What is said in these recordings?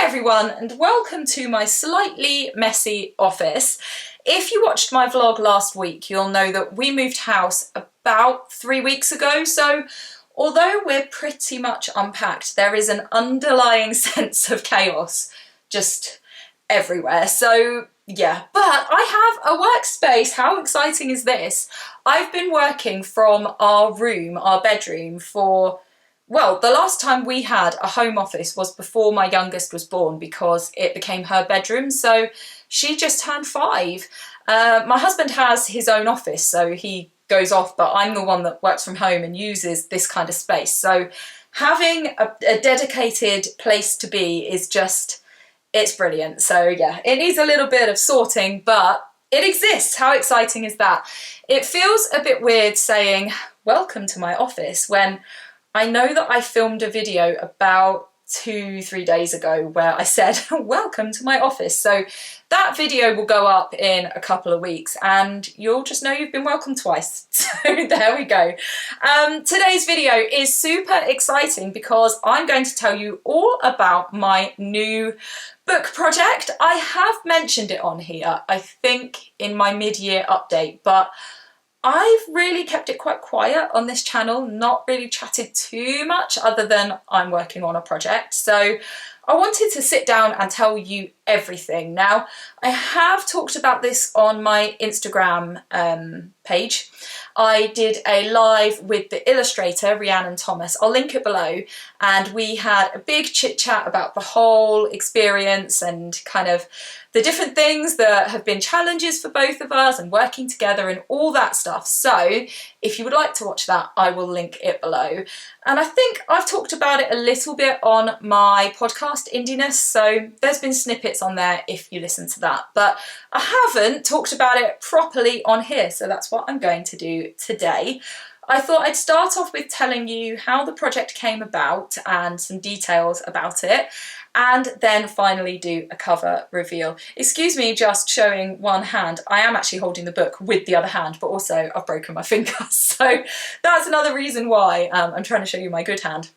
everyone, and welcome to my slightly messy office. If you watched my vlog last week, you'll know that we moved house about 3 weeks ago, so although we're pretty much unpacked, there is an underlying sense of chaos just everywhere. So yeah, but I have a workspace. How exciting is this? I've been working from our room, our bedroom, for, well, the last time we had a home office was before my youngest was born, because it became her bedroom. So she just turned 5. My husband has his own office, so he goes off, but I'm the one that works from home and uses this kind of space. So having a dedicated place to be is just, it's brilliant. So yeah, it needs a little bit of sorting, but it exists. How exciting is that? It feels a bit weird saying, welcome to my office, when I know that I filmed a video about 2-3 days ago where I said, welcome to my office. So that video will go up in a couple of weeks and you'll just know you've been welcome twice. So there we go. Today's video is super exciting because I'm going to tell you all about my new book project. I have mentioned it on here, I think in my mid-year update, but I've really kept it quite quiet on this channel, not really chatted too much other than I'm working on a project. So I wanted to sit down and tell you everything. Now, I have talked about this on my Instagram page. I did a live with the illustrator, Rhiannon Thomas. I'll link it below. And we had a big chit chat about the whole experience and kind of the different things that have been challenges for both of us and working together and all that stuff. So if you would like to watch that, I will link it below. And I think I've talked about it a little bit on my podcast, Indiness, so there's been snippets on there if you listen to that. But I haven't talked about it properly on here, so that's what I'm going to do today. I thought I'd start off with telling you how the project came about and some details about it, and then finally do a cover reveal. Excuse me just showing one hand. I am actually holding the book with the other hand, but also I've broken my finger. So that's another reason why I'm trying to show you my good hand.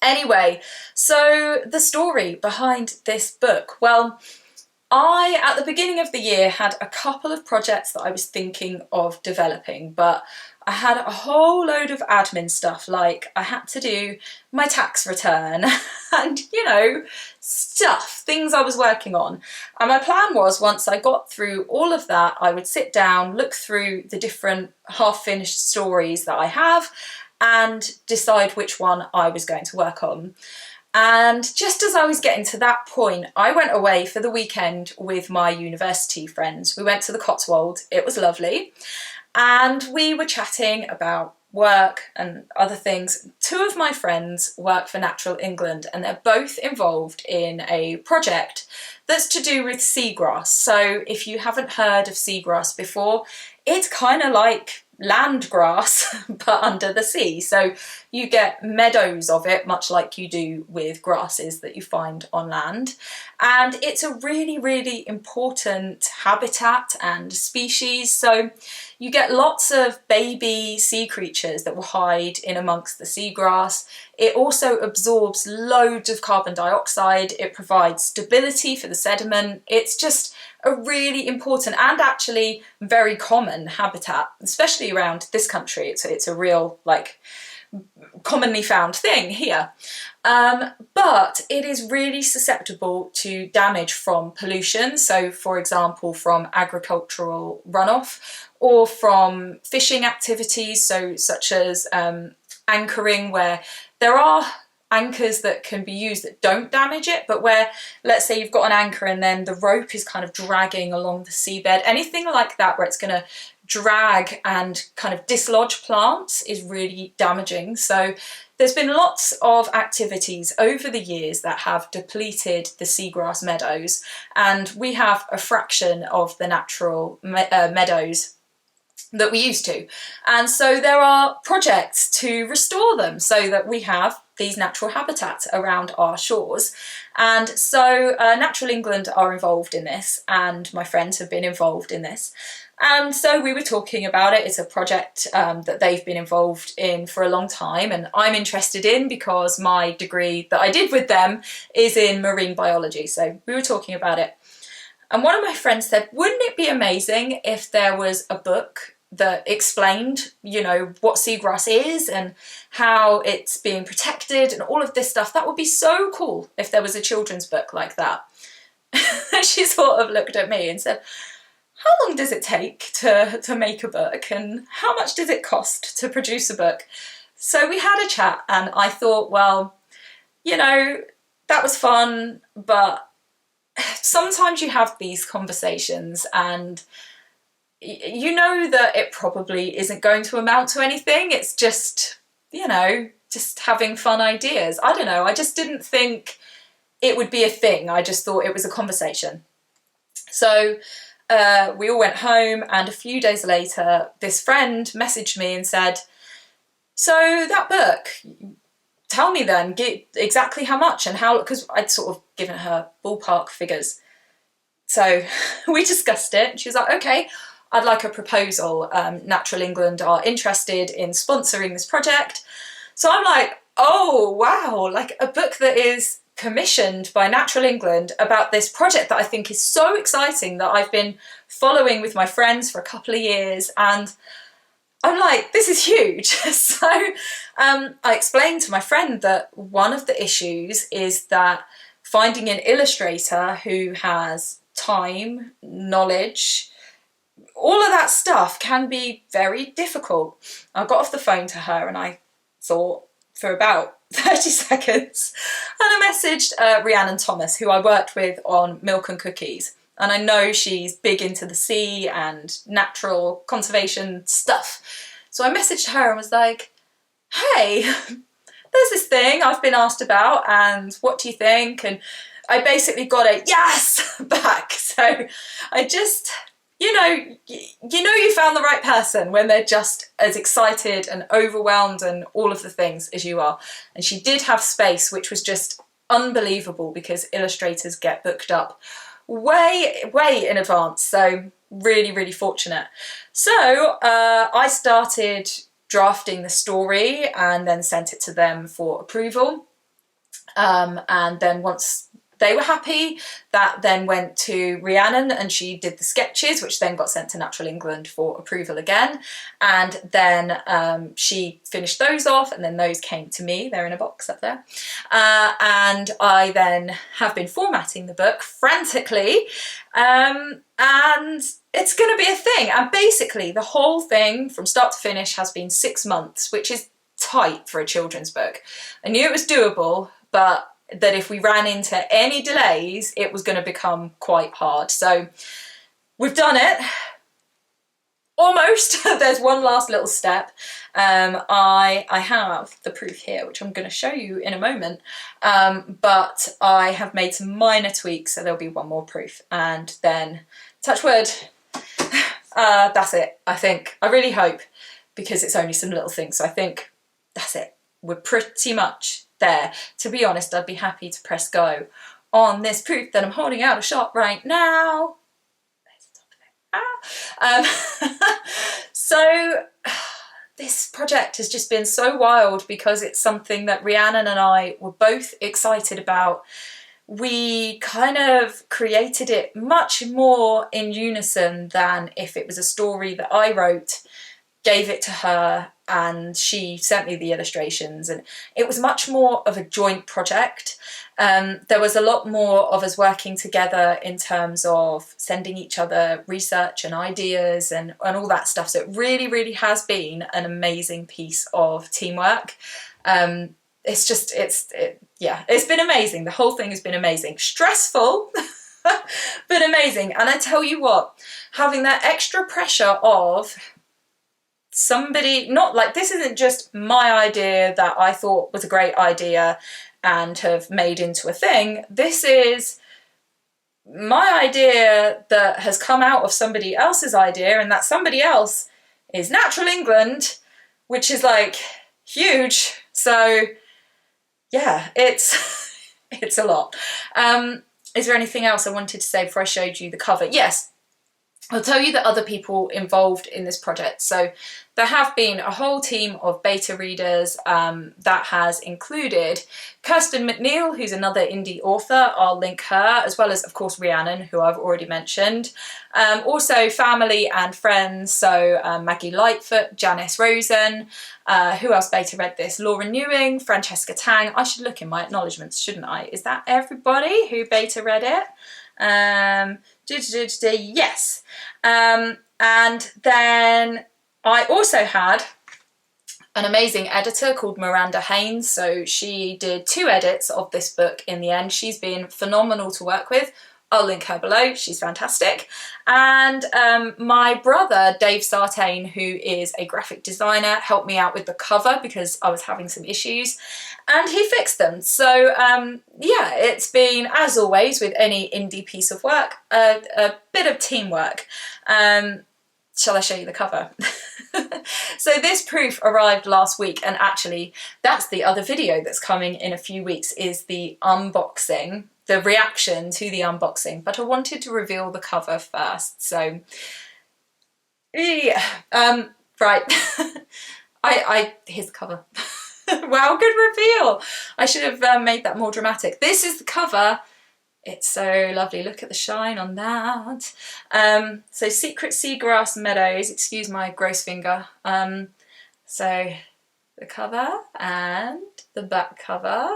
Anyway, so the story behind this book. Well, at the beginning of the year, had a couple of projects that I was thinking of developing, but I had a whole load of admin stuff, like I had to do my tax return and, you know, things I was working on. And my plan was, once I got through all of that, I would sit down, look through the different half-finished stories that I have and decide which one I was going to work on. And just as I was getting to that point, I went away for the weekend with my university friends. We went to the Cotswold. It was lovely. And we were chatting about work and other things. 2 of my friends work for Natural England and they're both involved in a project that's to do with seagrass. So if you haven't heard of seagrass before, it's kind of like land grass but under the sea. So you get meadows of it, much like you do with grasses that you find on land. And it's a really, really important habitat and species. So you get lots of baby sea creatures that will hide in amongst the seagrass. It also absorbs loads of carbon dioxide. It provides stability for the sediment. It's just a really important and actually very common habitat, especially around this country. It's a real, like, commonly found thing here. But it is really susceptible to damage from pollution. So for example, from agricultural runoff or from fishing activities, so such as anchoring, where there are anchors that can be used that don't damage it, but where, let's say you've got an anchor and then the rope is kind of dragging along the seabed, anything like that where it's going to drag and kind of dislodge plants is really damaging. So there's been lots of activities over the years that have depleted the seagrass meadows, and we have a fraction of the natural meadows that we used to. And so there are projects to restore them so that we have these natural habitats around our shores. And so Natural England are involved in this, and my friends have been involved in this. And so we were talking about it. It's a project that they've been involved in for a long time, and I'm interested in because my degree that I did with them is in marine biology. So we were talking about it. And one of my friends said, wouldn't it be amazing if there was a book that explained, you know, what seagrass is and how it's being protected and all of this stuff? That would be so cool if there was a children's book like that. She sort of looked at me and said, how long does it take to make a book, and how much does it cost to produce a book? So we had a chat, and I thought, well, you know, that was fun, but sometimes you have these conversations and you know that it probably isn't going to amount to anything. It's just, you know, just having fun ideas. I don't know, I just didn't think it would be a thing. I just thought it was a conversation. So we all went home, and a few days later this friend messaged me and said, so that book, tell me then, get exactly how much and how, because I'd sort of given her ballpark figures. So we discussed it, and she was like, okay, I'd like a proposal. Natural England are interested in sponsoring this project. So I'm like, oh wow, like a book that is commissioned by Natural England about this project that I think is so exciting, that I've been following with my friends for a couple of years, and I'm like, this is huge. So I explained to my friend that one of the issues is that finding an illustrator who has time, knowledge, all of that stuff can be very difficult. I got off the phone to her and I thought for about 30 seconds, and I messaged Rhiannon Thomas, who I worked with on Milk and Cookies, and I know she's big into the sea and natural conservation stuff. So I messaged her and was like, hey, there's this thing I've been asked about, and what do you think? And I basically got a yes back. So I just, you know you found the right person when they're just as excited and overwhelmed and all of the things as you are. And she did have space, which was just unbelievable, because illustrators get booked up way in advance. So really, really fortunate. So I started drafting the story and then sent it to them for approval. And then once they were happy, that then went to Rhiannon, and she did the sketches, which then got sent to Natural England for approval again. And then she finished those off, and then those came to me. They're in a box up there. And I then have been formatting the book frantically, and it's going to be a thing. And basically the whole thing from start to finish has been 6 months, which is tight for a children's book. I knew it was doable, but that if we ran into any delays, it was going to become quite hard. So we've done it. Almost. There's one last little step. I have the proof here, which I'm going to show you in a moment. But I have made some minor tweaks, so there'll be one more proof. And then, touch wood, that's it, I think. I really hope, because it's only some little things. So I think that's it. We're pretty much there. To be honest, I'd be happy to press go on this proof that I'm holding out of shot right now. There's the top of it. So this project has just been so wild, because it's something that Rhiannon and I were both excited about. We kind of created it much more in unison than if it was a story that I wrote, gave it to her, and she sent me the illustrations, and it was much more of a joint project. There was a lot more of us working together in terms of sending each other research and ideas and all that stuff. So it really, really has been an amazing piece of teamwork. It's been amazing. The whole thing has been amazing. Stressful, but amazing. And I tell you what, having that extra pressure of somebody, not like, this isn't just my idea that I thought was a great idea and have made into a thing. This is my idea that has come out of somebody else's idea, and that somebody else is Natural England, which is like huge. So yeah, it's it's a lot. Is there anything else I wanted to say before I showed you the cover? Yes, I'll tell you the other people involved in this project. So there have been a whole team of beta readers that has included Kirsten McNeil, who's another indie author. I'll link her, as well as, of course, Rhiannon, who I've already mentioned. Also family and friends, so Maggie Lightfoot, Janice Rosen, who else beta read this? Laura Newing, Francesca Tang. I should look in my acknowledgements, shouldn't I? Is that everybody who beta read it? Yes. And then I also had an amazing editor called Miranda Haynes. So she did 2 edits of this book in the end. She's been phenomenal to work with. I'll link her below. She's fantastic. And my brother, Dave Sartain, who is a graphic designer, helped me out with the cover because I was having some issues and he fixed them. So yeah, it's been, as always, with any indie piece of work, a bit of teamwork. Shall I show you the cover? So this proof arrived last week, and actually that's the other video that's coming in a few weeks, is the unboxing, the reaction to the unboxing, but I wanted to reveal the cover first. So yeah, right. Here's the cover. Wow, good reveal. I should have made that more dramatic. This is the cover. It's so lovely. Look at the shine on that. So Secret Seagrass Meadows, excuse my gross finger. So the cover and the back cover.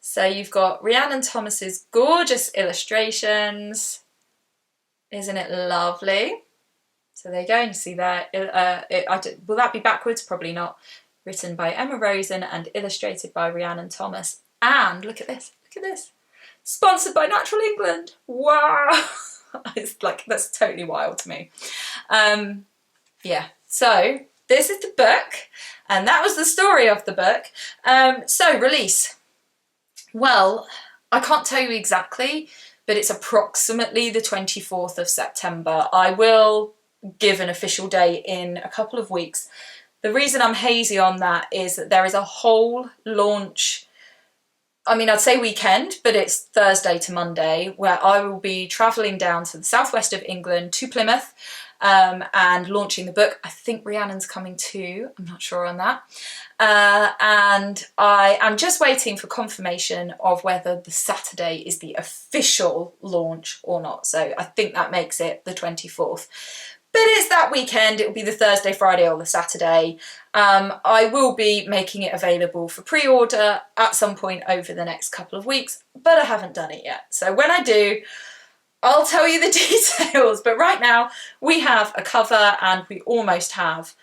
So you've got Rhiannon Thomas's gorgeous illustrations. Isn't it lovely? So there you go, and you see there, will that be backwards? Probably not. Written by Emma Rosen and illustrated by Rhiannon Thomas. And look at this, look at this. Sponsored by Natural England. Wow. It's like, that's totally wild to me. Yeah, so this is the book, and that was the story of the book. So release. Well, I can't tell you exactly, but it's approximately the 24th of September. I will give an official date in a couple of weeks. The reason I'm hazy on that is that there is a whole launch, I mean, I'd say weekend, but it's Thursday to Monday, where I will be travelling down to the southwest of England to Plymouth and launching the book. I think Rhiannon's coming too, I'm not sure on that. And I am just waiting for confirmation of whether the Saturday is the official launch or not. So I think that makes it the 24th. But it's that weekend, it will be the Thursday, Friday or the Saturday. I will be making it available for pre-order at some point over the next couple of weeks, but I haven't done it yet. So when I do, I'll tell you the details. But right now we have a cover and we almost have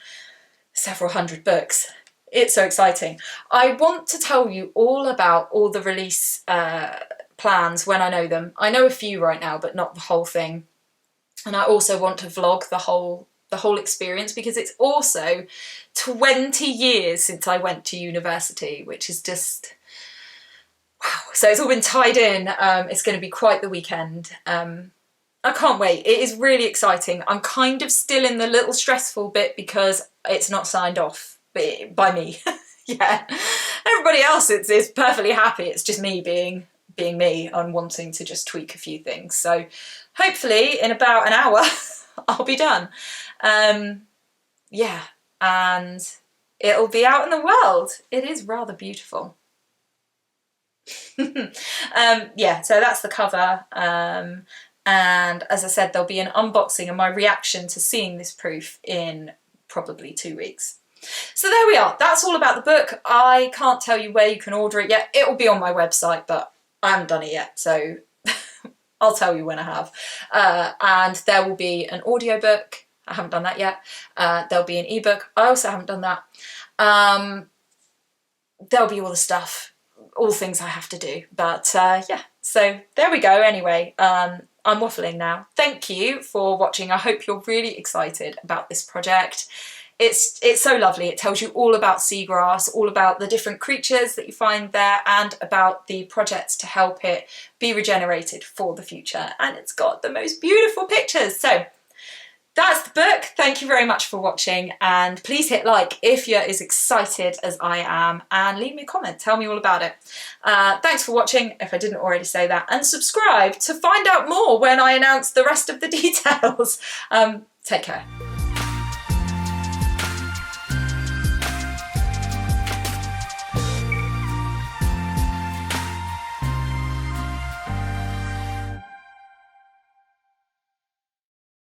several hundred books. It's so exciting. I want to tell you all about all the release plans when I know them. I know a few right now, but not the whole thing. And I also want to vlog the whole experience, because it's also 20 years since I went to university, which is just, wow. So it's all been tied in. It's going to be quite the weekend. I can't wait. It is really exciting. I'm kind of still in the little stressful bit because it's not signed off by me. Yeah. Everybody else is perfectly happy. It's just me being me and wanting to just tweak a few things. So hopefully in about an hour I'll be done. Yeah, and it'll be out in the world. It is rather beautiful. Yeah, so that's the cover. And as I said, there'll be an unboxing and my reaction to seeing this proof in probably 2 weeks. So there we are. That's all about the book. I can't tell you where you can order it yet. It will be on my website, but I haven't done it yet, so I'll tell you when I have. And there will be an audiobook. I haven't done that yet. There'll be an ebook. I also haven't done that. There'll be all the stuff, all things I have to do. But yeah, so there we go anyway. I'm waffling now. Thank you for watching. I hope you're really excited about this project. It's so lovely. It tells you all about seagrass, all about the different creatures that you find there, and about the projects to help it be regenerated for the future. And it's got the most beautiful pictures. So that's the book. Thank you very much for watching, and please hit like if you're as excited as I am, and leave me a comment, tell me all about it. Thanks for watching, if I didn't already say that, and subscribe to find out more when I announce the rest of the details. Take care.